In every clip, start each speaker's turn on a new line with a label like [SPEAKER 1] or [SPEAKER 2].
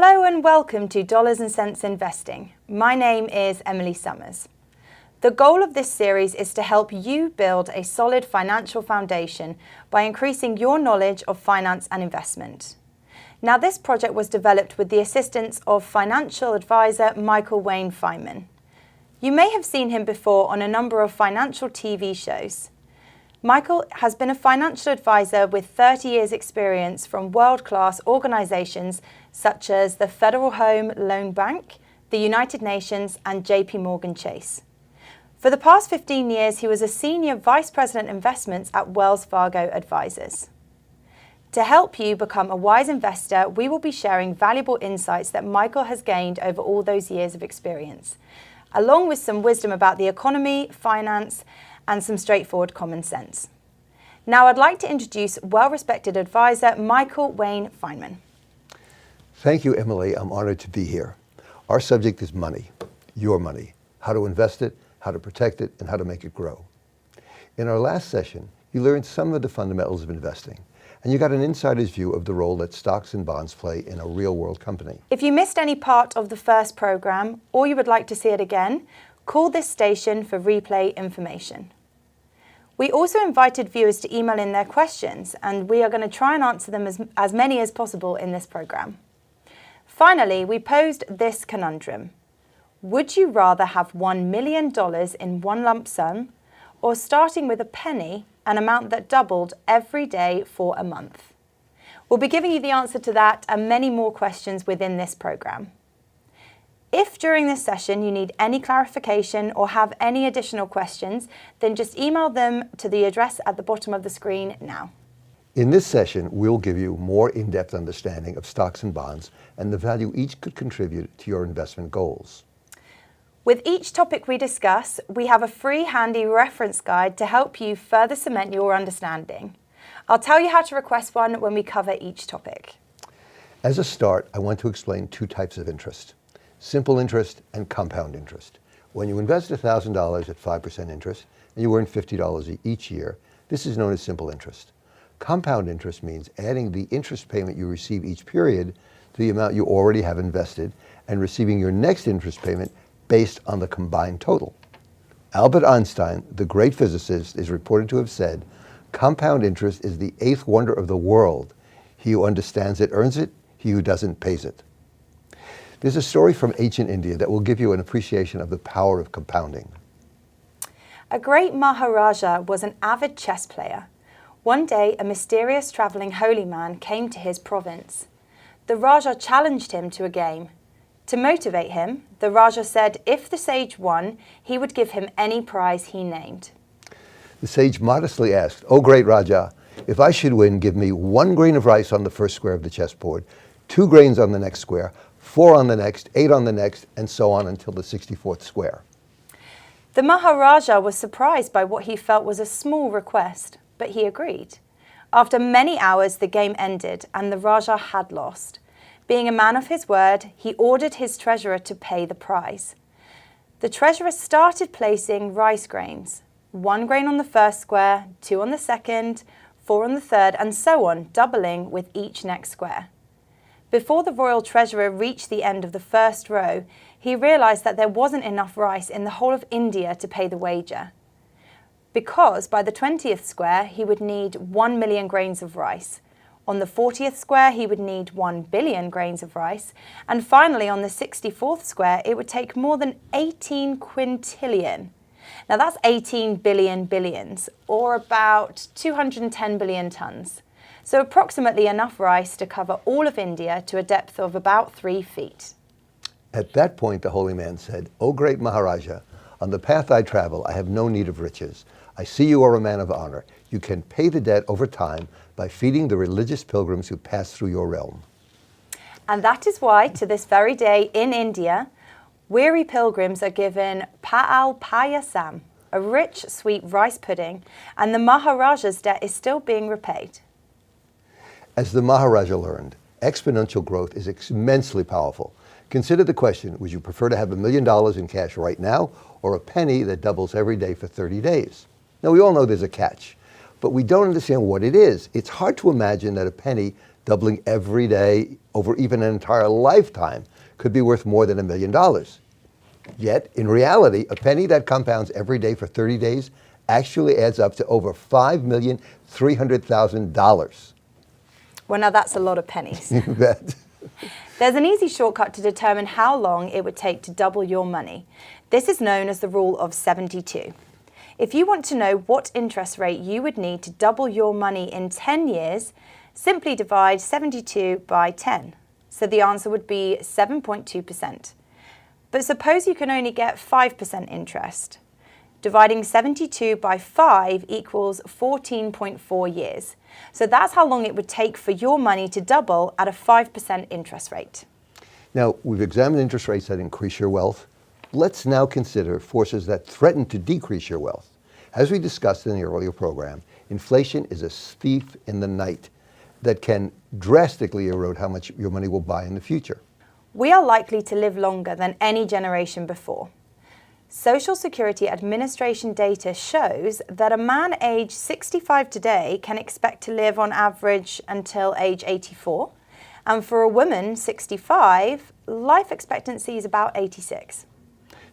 [SPEAKER 1] Hello and welcome to Dollars and Cents Investing. My name is Emily Summers. The goal of this series is to help you build a solid financial foundation by increasing your knowledge of finance and investment. Now, this project was developed with the assistance of financial advisor Michael Wayne Feynman. You may have seen him before on a number of financial TV shows. Michael has been a financial advisor with 30 years' experience from world-class organizations such as the Federal Home Loan Bank, the United Nations, and JP Chase. For the past 15 years, he was a senior vice president investments at Wells Fargo Advisors. To help you become a wise investor, we will be sharing valuable insights that Michael has gained over all those years of experience, along with some wisdom about the economy, finance, and some straightforward common sense. Now I'd like to introduce well-respected advisor Michael Wayne Feynman.
[SPEAKER 2] Thank you, Emily. I'm honored to be here. Our subject is money, your money, how to invest it, how to protect it, and how to make it grow. In our last session, you learned some of the fundamentals of investing, and you got an insider's view of the role that stocks and bonds play in a real-world company.
[SPEAKER 1] If you missed any part of the first program, or you would like to see it again, call this station for replay information. We also invited viewers to email in their questions, and we are going to try and answer them as many as possible in this program. Finally, we posed this conundrum. Would you rather have $1 million in one lump sum, or starting with a penny, an amount that doubled every day for a month? We'll be giving you the answer to that and many more questions within this program. If during this session you need any clarification or have any additional questions, then just email them to the address at the bottom of the screen now.
[SPEAKER 2] In this session, we'll give you more in-depth understanding of stocks and bonds and the value each could contribute to your investment goals.
[SPEAKER 1] With each topic we discuss, we have a free handy reference guide to help you further cement your understanding. I'll tell you how to request one when we cover each topic.
[SPEAKER 2] As a start, I want to explain two types of interest: simple interest and compound interest. When you invest $1,000 at 5% interest and you earn $50 each year, this is known as simple interest. Compound interest means adding the interest payment you receive each period to the amount you already have invested and receiving your next interest payment based on the combined total. Albert Einstein, the great physicist, is reported to have said, "Compound interest is the eighth wonder of the world. He who understands it earns it, he who doesn't pays it." There's a story from ancient India that will give you an appreciation of the power of compounding.
[SPEAKER 1] A great Maharaja was an avid chess player. One day, a mysterious traveling holy man came to his province. The Raja challenged him to a game. To motivate him, the Raja said if the sage won, he would give him any prize he named.
[SPEAKER 2] The sage modestly asked, "O great Raja, if I should win, give me 1 grain of rice on the first square of the chessboard, 2 grains on the next square, 4 on the next, 8 on the next, and so on until the 64th square."
[SPEAKER 1] The Maharaja was surprised by what he felt was a small request, but he agreed. After many hours, the game ended, and the Raja had lost. Being a man of his word, he ordered his treasurer to pay the prize. The treasurer started placing rice grains, 1 grain on the first square, 2 on the second, 4 on the third, and so on, doubling with each next square. Before the royal treasurer reached the end of the first row, he realized that there wasn't enough rice in the whole of India to pay the wager. Because by the 20th square, he would need 1 million grains of rice. On the 40th square, he would need 1 billion grains of rice. And finally, on the 64th square, it would take more than 18 quintillion. Now that's 18 billion billions, or about 210 billion tons. So approximately enough rice to cover all of India to a depth of about 3 feet.
[SPEAKER 2] At that point, the holy man said, "O great Maharaja, on the path I travel, I have no need of riches. I see you are a man of honor. You can pay the debt over time by feeding the religious pilgrims who pass through your realm."
[SPEAKER 1] And that is why, to this very day in India, weary pilgrims are given pa'al payasam, a rich, sweet rice pudding, and the Maharaja's debt is still being repaid.
[SPEAKER 2] As the Maharaja learned, exponential growth is immensely powerful. Consider the question, would you prefer to have $1 million in cash right now or a penny that doubles every day for 30 days? Now, we all know there's a catch, but we don't understand what it is. It's hard to imagine that a penny doubling every day over even an entire lifetime could be worth more than $1 million. Yet, in reality, a penny that compounds every day for 30 days actually adds up to over $5,300,000.
[SPEAKER 1] Well, now that's a lot of pennies.
[SPEAKER 2] You bet.
[SPEAKER 1] There's an easy shortcut to determine how long it would take to double your money. This is known as the rule of 72. If you want to know what interest rate you would need to double your money in 10 years, simply divide 72 by 10. So the answer would be 7.2%. But suppose you can only get 5% interest. Dividing 72 by 5 equals 14.4 years. So that's how long it would take for your money to double at a 5% interest rate.
[SPEAKER 2] Now, we've examined interest rates that increase your wealth. Let's now consider forces that threaten to decrease your wealth. As we discussed in the earlier program, inflation is a thief in the night that can drastically erode how much your money will buy in the future.
[SPEAKER 1] We are likely to live longer than any generation before. Social Security Administration data shows that a man aged 65 today can expect to live on average until age 84. And for a woman 65, life expectancy is about 86.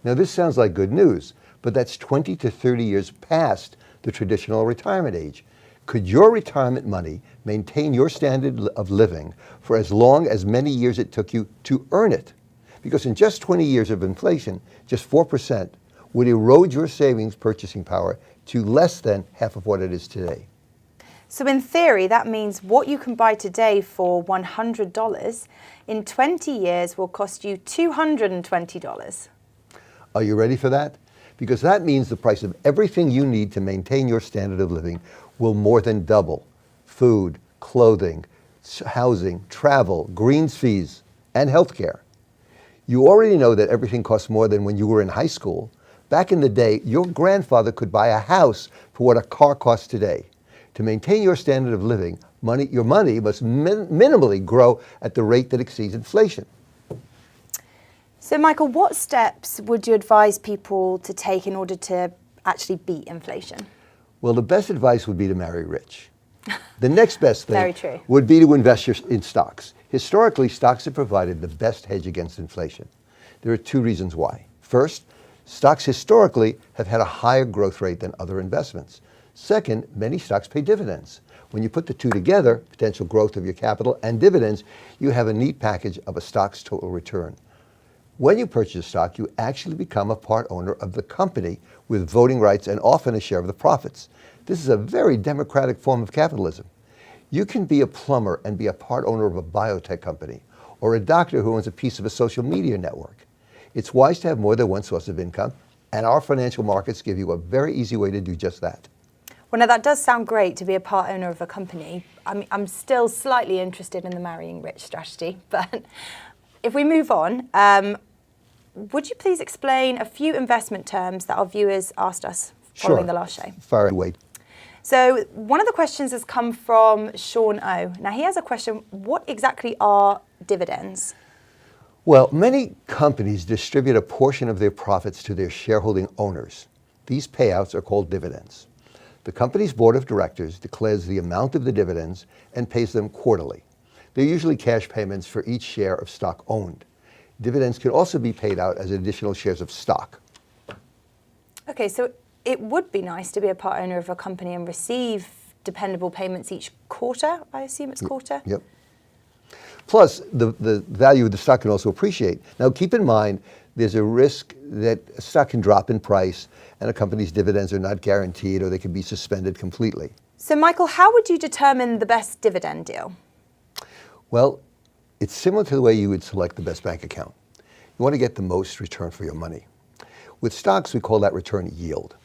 [SPEAKER 2] Now, this sounds like good news, but that's 20 to 30 years past the traditional retirement age. Could your retirement money maintain your standard of living for as long as many years it took you to earn it? Because in just 20 years of inflation, just 4% would erode your savings purchasing power to less than half of what it is today.
[SPEAKER 1] So in theory, that means what you can buy today for $100 in 20 years will cost you $220.
[SPEAKER 2] Are you ready for that? Because that means the price of everything you need to maintain your standard of living will more than double. Food, clothing, housing, travel, greens fees, and healthcare. You already know that everything costs more than when you were in high school. Back in the day, your grandfather could buy a house for what a car costs today. To maintain your standard of living, your money must minimally grow at the rate that exceeds inflation.
[SPEAKER 1] So Michael, what steps would you advise people to take in order to actually beat inflation?
[SPEAKER 2] Well, the best advice would be to marry rich. The next best thing
[SPEAKER 1] Very true.
[SPEAKER 2] would be to invest in stocks. Historically, stocks have provided the best hedge against inflation. There are two reasons why. First, stocks historically have had a higher growth rate than other investments. Second, many stocks pay dividends. When you put the two together, potential growth of your capital and dividends, you have a neat package of a stock's total return. When you purchase a stock, you actually become a part owner of the company with voting rights and often a share of the profits. This is a very democratic form of capitalism. You can be a plumber and be a part owner of a biotech company, or a doctor who owns a piece of a social media network. It's wise to have more than one source of income, and our financial markets give you a very easy way to do just that.
[SPEAKER 1] Well, now that does sound great to be a part owner of a company. I'm still slightly interested in the marrying rich strategy, but if we move on, would you please explain a few investment terms that our viewers asked us following the last show?
[SPEAKER 2] Fire away.
[SPEAKER 1] So one of the questions has come from Sean O. Now he has a question, what exactly are dividends?
[SPEAKER 2] Well, many companies distribute a portion of their profits to their shareholding owners. These payouts are called dividends. The company's board of directors declares the amount of the dividends and pays them quarterly. They're usually cash payments for each share of stock owned. Dividends can also be paid out as additional shares of stock.
[SPEAKER 1] Okay, so it would be nice to be a part owner of a company and receive dependable payments each quarter. I assume it's quarter?
[SPEAKER 2] Yep. Plus, the value of the stock can also appreciate. Now, keep in mind, there's a risk that a stock can drop in price and a company's dividends are not guaranteed or they can be suspended completely.
[SPEAKER 1] So, Michael, how would you determine the best dividend deal?
[SPEAKER 2] Well, it's similar to the way you would select the best bank account. You want to get the most return for your money. With stocks, we call that return yield.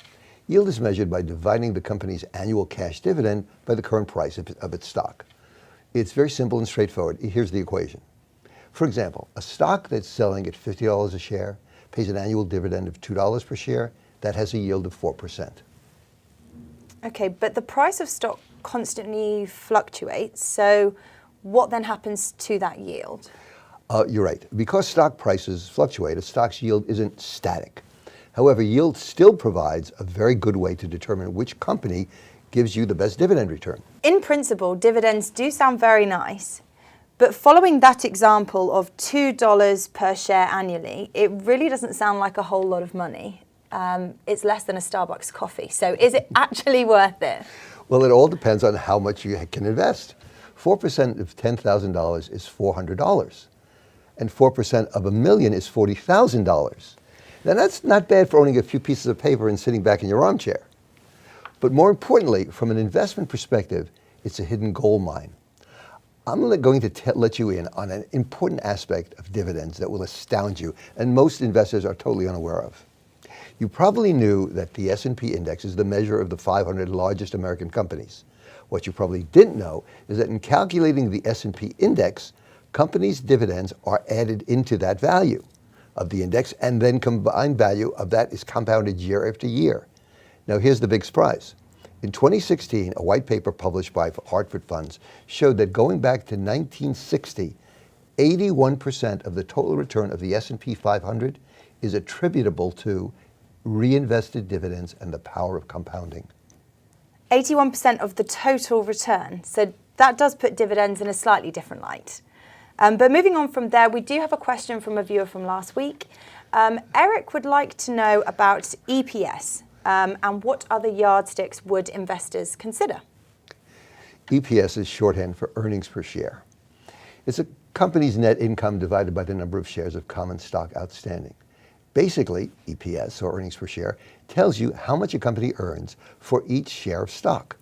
[SPEAKER 2] Yield is measured by dividing the company's annual cash dividend by the current price of its stock. It's very simple and straightforward. Here's the equation. For example, a stock that's selling at $50 a share pays an annual dividend of $2 per share. That has a yield of 4%.
[SPEAKER 1] Okay, but the price of stock constantly fluctuates. So what then happens to that yield?
[SPEAKER 2] You're right. Because stock prices fluctuate, a stock's yield isn't static. However, yield still provides a very good way to determine which company gives you the best dividend return.
[SPEAKER 1] In principle, dividends do sound very nice, But following that example of $2 per share annually, it really doesn't sound like a whole lot of money. It's less than a Starbucks coffee. So is it actually worth it?
[SPEAKER 2] Well, it all depends on how much you can invest. 4% of $10,000 is $400. And 4% of $1 million is $40,000. Now that's not bad for owning a few pieces of paper and sitting back in your armchair. But more importantly, from an investment perspective, it's a hidden gold mine. I'm going to let you in on an important aspect of dividends that will astound you, and most investors are totally unaware of. You probably knew that the S&P index is the measure of the 500 largest American companies. What you probably didn't know is that in calculating the S&P index, companies' dividends are added into that value of the index, and then combined value of that is compounded year after year. Now here's the big surprise. In 2016, a white paper published by Hartford Funds showed that going back to 1960, 81% of the total return of the S&P 500 is attributable to reinvested dividends and the power of compounding.
[SPEAKER 1] 81% of the total return. So that does put dividends in a slightly different light. But moving on from there, we do have a question from a viewer from last week. Eric would like to know about EPS. And what other yardsticks would investors consider?
[SPEAKER 2] EPS is shorthand for earnings per share. It's a company's net income divided by the number of shares of common stock outstanding. Basically, EPS, or earnings per share, tells you how much a company earns for each share of stock.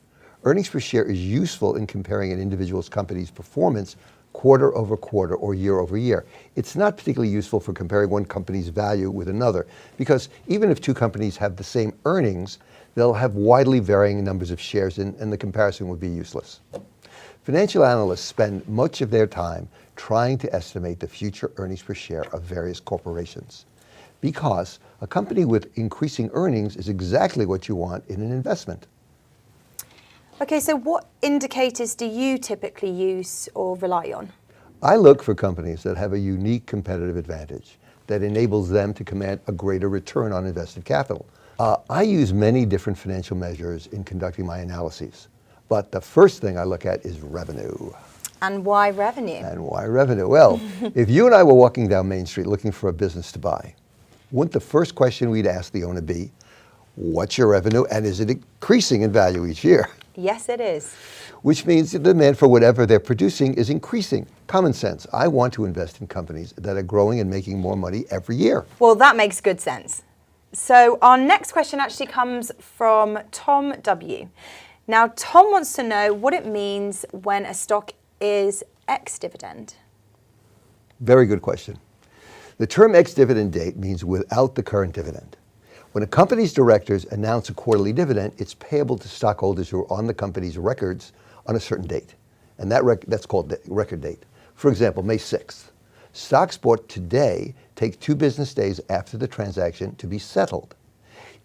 [SPEAKER 2] Earnings per share is useful in comparing an individual's company's performance quarter over quarter or year over year. It's not particularly useful for comparing one company's value with another, because even if two companies have the same earnings, they'll have widely varying numbers of shares, and the comparison would be useless. Financial analysts spend much of their time trying to estimate the future earnings per share of various corporations, because a company with increasing earnings is exactly what you want in an investment.
[SPEAKER 1] Okay, so what indicators do you typically use or rely on?
[SPEAKER 2] I look for companies that have a unique competitive advantage that enables them to command a greater return on invested capital. I use many different financial measures in conducting my analyses, but the first thing I look at is revenue.
[SPEAKER 1] And why revenue?
[SPEAKER 2] And why revenue? Well, if you and I were walking down Main Street looking for a business to buy, wouldn't the first question we'd ask the owner be, what's your revenue and is it increasing in value each year?
[SPEAKER 1] Yes, it is.
[SPEAKER 2] Which means the demand for whatever they're producing is increasing. Common sense. I want to invest in companies that are growing and making more money every year.
[SPEAKER 1] Well, that makes good sense. So our next question actually comes from Tom W. Now, Tom wants to know what it means when a stock is ex-dividend.
[SPEAKER 2] Very good question. The term ex-dividend date means without the current dividend. When a company's directors announce a quarterly dividend, it's payable to stockholders who are on the company's records on a certain date. And that's called the record date. For example, May 6th. Stocks bought today take 2 business days after the transaction to be settled.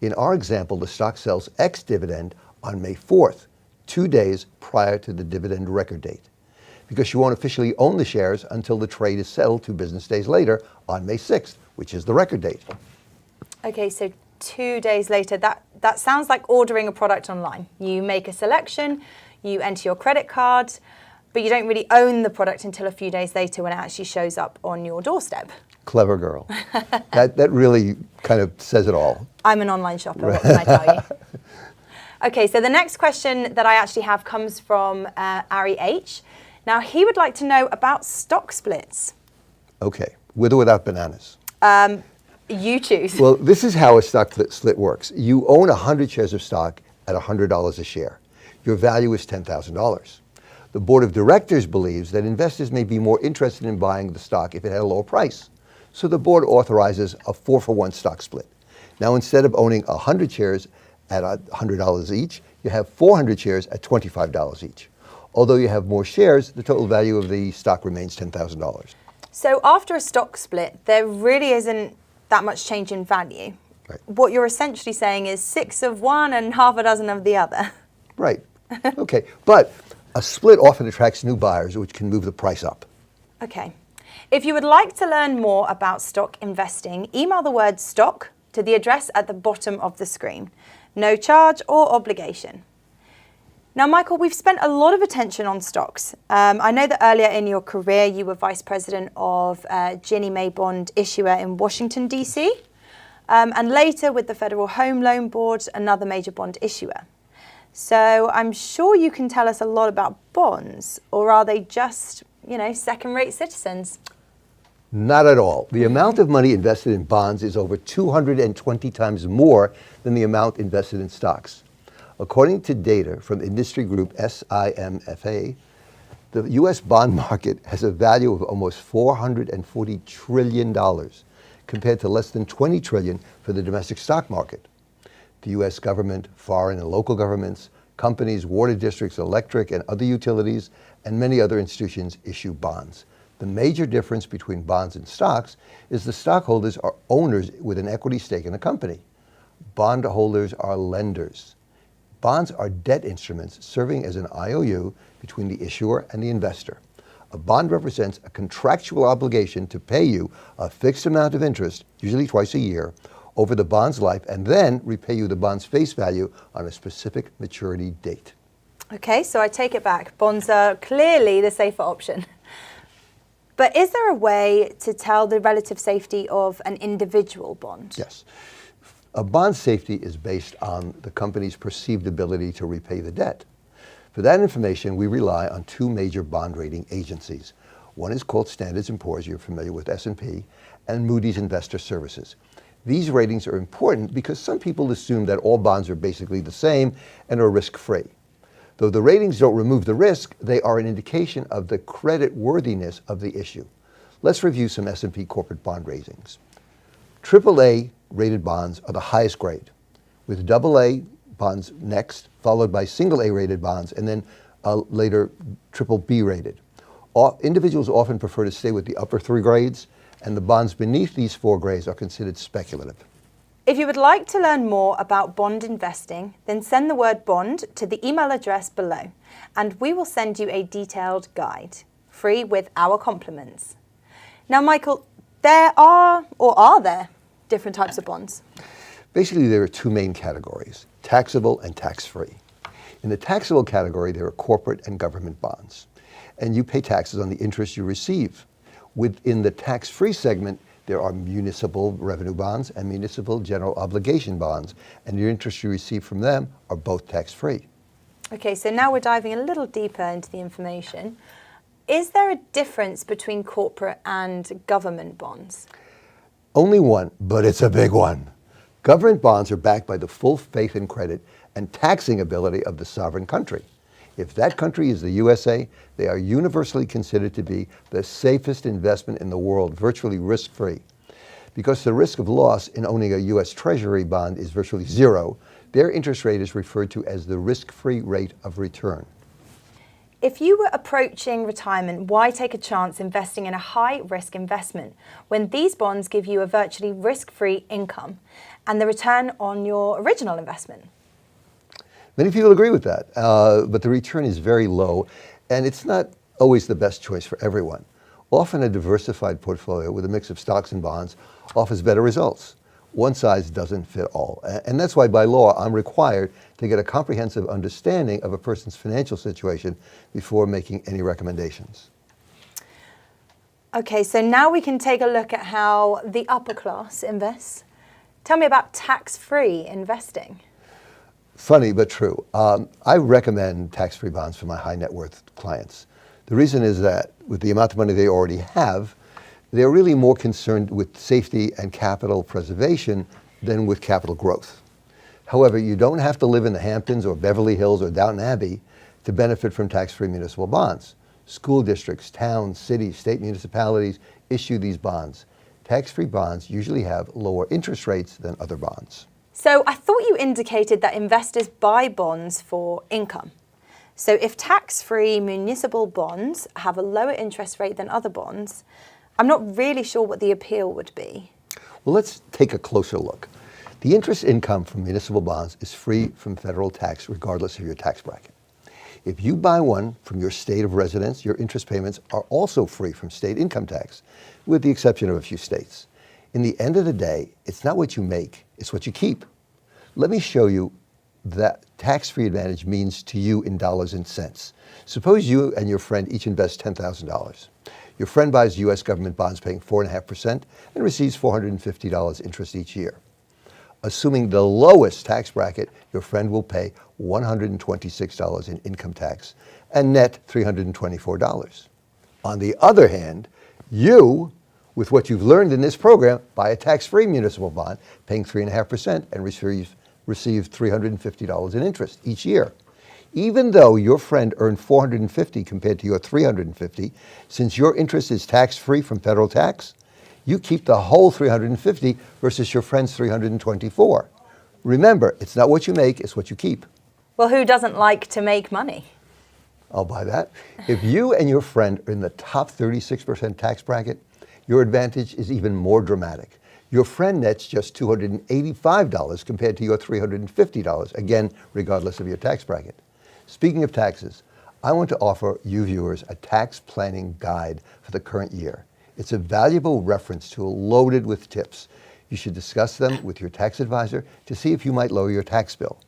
[SPEAKER 2] In our example, the stock sells ex-dividend on May 4th, 2 days prior to the dividend record date, because you won't officially own the shares until the trade is settled 2 business days later on May 6th, which is the record date.
[SPEAKER 1] Okay, so 2 days later, that sounds like ordering a product online. You make a selection, you enter your credit card, but you don't really own the product until a few days later when it actually shows up on your doorstep.
[SPEAKER 2] Clever girl. That really kind of says it all.
[SPEAKER 1] I'm an online shopper, what can I tell you? Okay, so the next question that I actually have comes from Ari H. Now, he would like to know about stock splits.
[SPEAKER 2] Okay, with or without bananas?
[SPEAKER 1] You choose.
[SPEAKER 2] Well, this is how a stock split works. You own 100 shares of stock at $100 a share. Your value is $10,000. The board of directors believes that investors may be more interested in buying the stock if it had a lower price. So the board authorizes a 4-for-1 stock split. Now, instead of owning 100 shares at $100 each, you have 400 shares at $25 each. Although you have more shares, the total value of the stock remains $10,000.
[SPEAKER 1] So after a stock split, there really isn't that much change in value.
[SPEAKER 2] Right.
[SPEAKER 1] What you're essentially saying is 6 of one and half a dozen of the other.
[SPEAKER 2] Right. Okay. But a split often attracts new buyers, which can move the price up.
[SPEAKER 1] Okay. If you would like to learn more about stock investing, email the word stock to the address at the bottom of the screen. No charge or obligation. Now, Michael, we've spent a lot of attention on stocks. I know that earlier in your career, you were vice president of Ginnie Mae bond issuer in Washington, D.C., and later with the Federal Home Loan Board, another major bond issuer. So I'm sure you can tell us a lot about bonds, or are they just, second-rate citizens?
[SPEAKER 2] Not at all. The amount of money invested in bonds is over 220 times more than the amount invested in stocks. According to data from industry group SIMFA, the U.S. bond market has a value of almost $440 trillion, compared to less than $20 trillion for the domestic stock market. The U.S. government, foreign and local governments, companies, water districts, electric and other utilities, and many other institutions issue bonds. The major difference between bonds and stocks is the stockholders are owners with an equity stake in the company. Bondholders are lenders. Bonds are debt instruments serving as an IOU between the issuer and the investor. A bond represents a contractual obligation to pay you a fixed amount of interest, usually twice a year, over the bond's life, and then repay you the bond's face value on a specific maturity date.
[SPEAKER 1] Okay, so I take it back. Bonds are clearly the safer option. But is there a way to tell the relative safety of an individual bond?
[SPEAKER 2] Yes. A bond safety is based on the company's perceived ability to repay the debt. For that information, we rely on two major bond rating agencies. One is called Standard & Poor's, you're familiar with S&P, and Moody's Investor Services. These ratings are important because some people assume that all bonds are basically the same and are risk-free. Though the ratings don't remove the risk, they are an indication of the credit worthiness of the issue. Let's review some S&P corporate bond ratings. AAA rated bonds are the highest grade, with AA bonds next, followed by single A rated bonds, and then later BBB rated. Individuals often prefer to stay with the upper three grades, and the bonds beneath these four grades are considered speculative.
[SPEAKER 1] If you would like to learn more about bond investing, then send the word bond to the email address below, and we will send you a detailed guide, free with our compliments. Now, Michael, are there different types of bonds?
[SPEAKER 2] Basically, there are two main categories, taxable and tax-free. In the taxable category, there are corporate and government bonds, and you pay taxes on the interest you receive. Within the tax-free segment, there are municipal revenue bonds and municipal general obligation bonds, and the interest you receive from them are both tax-free.
[SPEAKER 1] Okay, so now we're diving a little deeper into the information. Is there a difference between corporate and government bonds?
[SPEAKER 2] Only one, but it's a big one. Government bonds are backed by the full faith and credit and taxing ability of the sovereign country. If that country is the USA, they are universally considered to be the safest investment in the world, virtually risk-free. Because the risk of loss in owning a U.S. Treasury bond is virtually zero, their interest rate is referred to as the risk-free rate of return.
[SPEAKER 1] If you were approaching retirement, why take a chance investing in a high-risk investment when these bonds give you a virtually risk-free income and the return on your original investment?
[SPEAKER 2] Many people agree with that, but the return is very low, and it's not always the best choice for everyone. Often a diversified portfolio with a mix of stocks and bonds offers better results. One size doesn't fit all, and that's why by law I'm required to get a comprehensive understanding of a person's financial situation before making any recommendations.
[SPEAKER 1] Okay, so now we can take a look at how the upper class invests. Tell me about tax-free investing.
[SPEAKER 2] Funny but true. I recommend tax-free bonds for my high net worth clients. The reason is that with the amount of money they already have, they're really more concerned with safety and capital preservation than with capital growth. However, you don't have to live in the Hamptons or Beverly Hills or Downton Abbey to benefit from tax-free municipal bonds. School districts, towns, cities, state municipalities issue these bonds. Tax-free bonds usually have lower interest rates than other bonds.
[SPEAKER 1] So I thought you indicated that investors buy bonds for income. So if tax-free municipal bonds have a lower interest rate than other bonds, I'm not really sure what the appeal would be.
[SPEAKER 2] Well, let's take a closer look. The interest income from municipal bonds is free from federal tax regardless of your tax bracket. If you buy one from your state of residence, your interest payments are also free from state income tax, with the exception of a few states. In the end of the day, it's not what you make, it's what you keep. Let me show you that tax-free advantage means to you in dollars and cents. Suppose you and your friend each invest $10,000. Your friend buys U.S. government bonds paying 4.5% and receives $450 interest each year. Assuming the lowest tax bracket, your friend will pay $126 in income tax and net $324. On the other hand, you, with what you've learned in this program, buy a tax-free municipal bond paying 3.5% and receive $350 in interest each year. Even though your friend earned $450 compared to your $350, since your interest is tax-free from federal tax, you keep the whole $350 versus your friend's $324. Remember, it's not what you make, it's what you keep.
[SPEAKER 1] Well, who doesn't like to make money?
[SPEAKER 2] I'll buy that. If you and your friend are in the top 36% tax bracket, your advantage is even more dramatic. Your friend nets just $285 compared to your $350, again, regardless of your tax bracket. Speaking of taxes, I want to offer you viewers a tax planning guide for the current year. It's a valuable reference tool loaded with tips. You should discuss them with your tax advisor to see if you might lower your tax bill.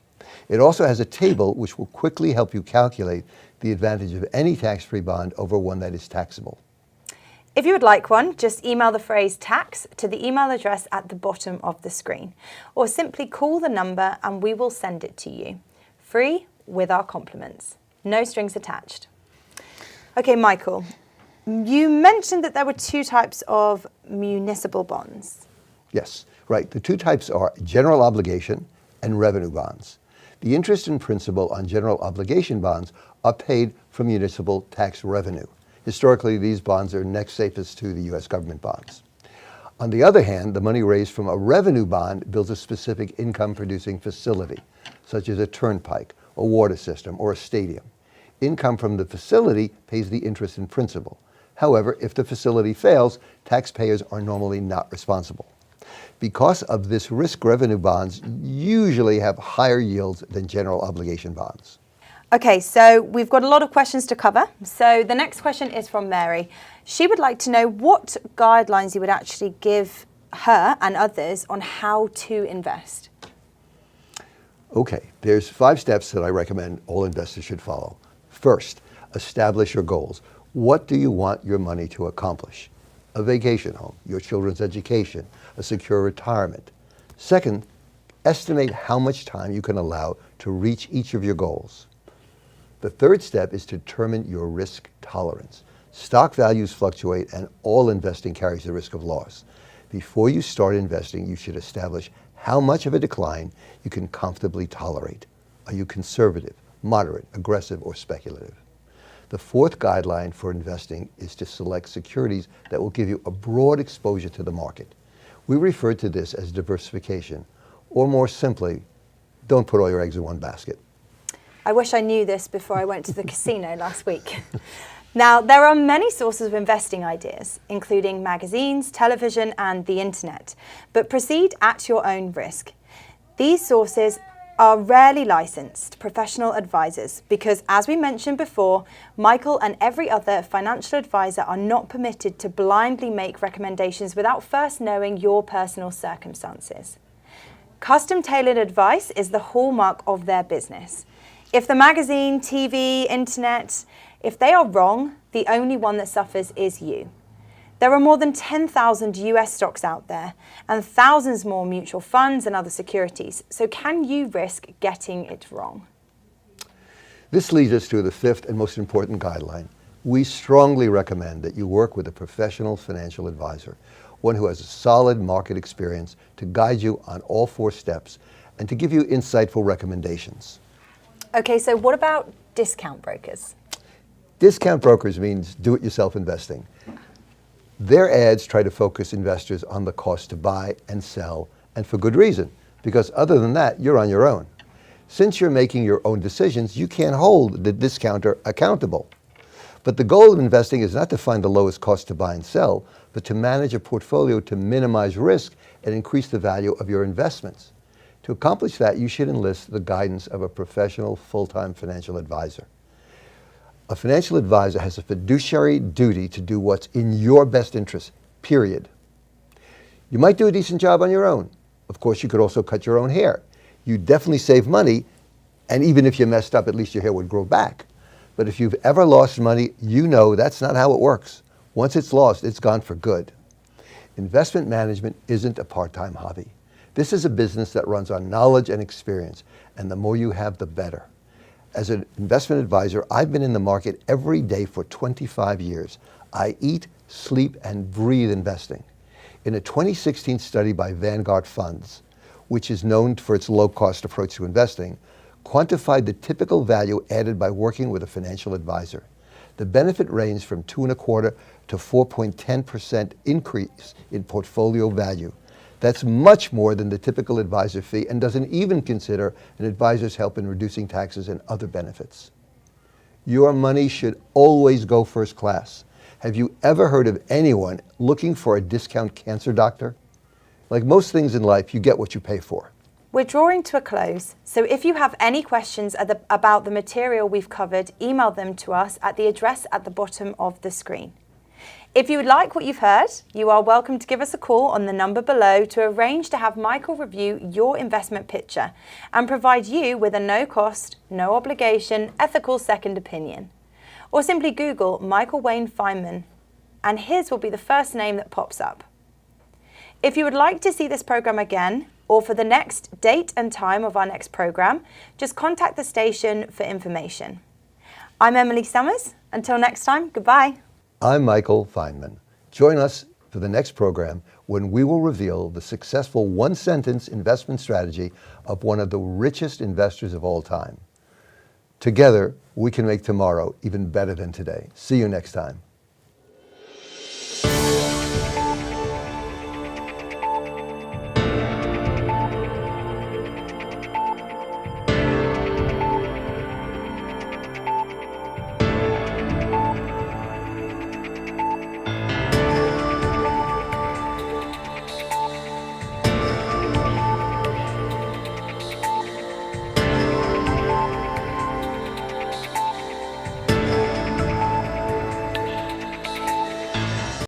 [SPEAKER 2] It also has a table which will quickly help you calculate the advantage of any tax-free bond over one that is taxable.
[SPEAKER 1] If you would like one, just email the phrase tax to the email address at the bottom of the screen, or simply call the number and we will send it to you. Free with our compliments. No strings attached. Okay, Michael, you mentioned that there were two types of municipal bonds.
[SPEAKER 2] Yes, right. The two types are general obligation and revenue bonds. The interest and principal on general obligation bonds are paid from municipal tax revenue. Historically, these bonds are next safest to the U.S. government bonds. On the other hand, the money raised from a revenue bond builds a specific income-producing facility, such as a turnpike, a water system, or a stadium. Income from the facility pays the interest and principal. However, if the facility fails, taxpayers are normally not responsible. Because of this risk, revenue bonds usually have higher yields than general obligation bonds.
[SPEAKER 1] Okay, so we've got a lot of questions to cover. So the next question is from Mary. She would like to know what guidelines you would actually give her and others on how to invest.
[SPEAKER 2] Okay, there's 5 steps that I recommend all investors should follow. First, establish your goals. What do you want your money to accomplish? A vacation home, your children's education, a secure retirement. Second, estimate how much time you can allow to reach each of your goals. The third step is to determine your risk tolerance. Stock values fluctuate and all investing carries the risk of loss. Before you start investing, you should establish how much of a decline you can comfortably tolerate. Are you conservative, moderate, aggressive, or speculative? The fourth guideline for investing is to select securities that will give you a broad exposure to the market. We refer to this as diversification, or more simply, don't put all your eggs in one basket.
[SPEAKER 1] I wish I knew this before I went to the casino last week. Now, there are many sources of investing ideas, including magazines, television, and the internet, but proceed at your own risk. These sources are rarely licensed professional advisors because, as we mentioned before, Michael and every other financial advisor are not permitted to blindly make recommendations without first knowing your personal circumstances. Custom-tailored advice is the hallmark of their business. If the magazine, TV, internet, if they are wrong, the only one that suffers is you. There are more than 10,000 US stocks out there and thousands more mutual funds and other securities. So can you risk getting it wrong?
[SPEAKER 2] This leads us to the fifth and most important guideline. We strongly recommend that you work with a professional financial advisor, one who has a solid market experience to guide you on all 4 steps and to give you insightful recommendations.
[SPEAKER 1] Okay, so what about discount brokers?
[SPEAKER 2] Discount brokers means do-it-yourself investing. Their ads try to focus investors on the cost to buy and sell, and for good reason, because other than that, you're on your own. Since you're making your own decisions, you can't hold the discounter accountable. But the goal of investing is not to find the lowest cost to buy and sell, but to manage a portfolio to minimize risk and increase the value of your investments. To accomplish that, you should enlist the guidance of a professional, full-time financial advisor. A financial advisor has a fiduciary duty to do what's in your best interest, period. You might do a decent job on your own. Of course, you could also cut your own hair. You definitely save money And even if you messed up, at least your hair would grow back. But if you've ever lost money, you know that's not how it works. Once it's lost, it's gone for good. Investment management isn't a part-time hobby. This is a business that runs on knowledge and experience, and the more you have, the better. As an investment advisor, I've been in the market every day for 25 years. I eat, sleep, and breathe investing. In a 2016 study by Vanguard Funds, which is known for its low-cost approach to investing, quantified the typical value added by working with a financial advisor. The benefit ranged from 2.25% to 4.10% increase in portfolio value. That's much more than the typical advisor fee and doesn't even consider an advisor's help in reducing taxes and other benefits. Your money should always go first class. Have you ever heard of anyone looking for a discount cancer doctor? Like most things in life, you get what you pay for.
[SPEAKER 1] We're drawing to a close, so if you have any questions about the material we've covered, email them to us at the address at the bottom of the screen. If you would like what you've heard, you are welcome to give us a call on the number below to arrange to have Michael review your investment picture and provide you with a no-cost, no-obligation, ethical second opinion. Or simply Google Michael Wayne Feynman, and his will be the first name that pops up. If you would like to see this program again, or for the next date and time of our next program, just contact the station for information. I'm Emily Summers. Until next time, goodbye.
[SPEAKER 2] I'm Michael Feynman. Join us for the next program when we will reveal the successful one-sentence investment strategy of one of the richest investors of all time. Together, we can make tomorrow even better than today. See you next time.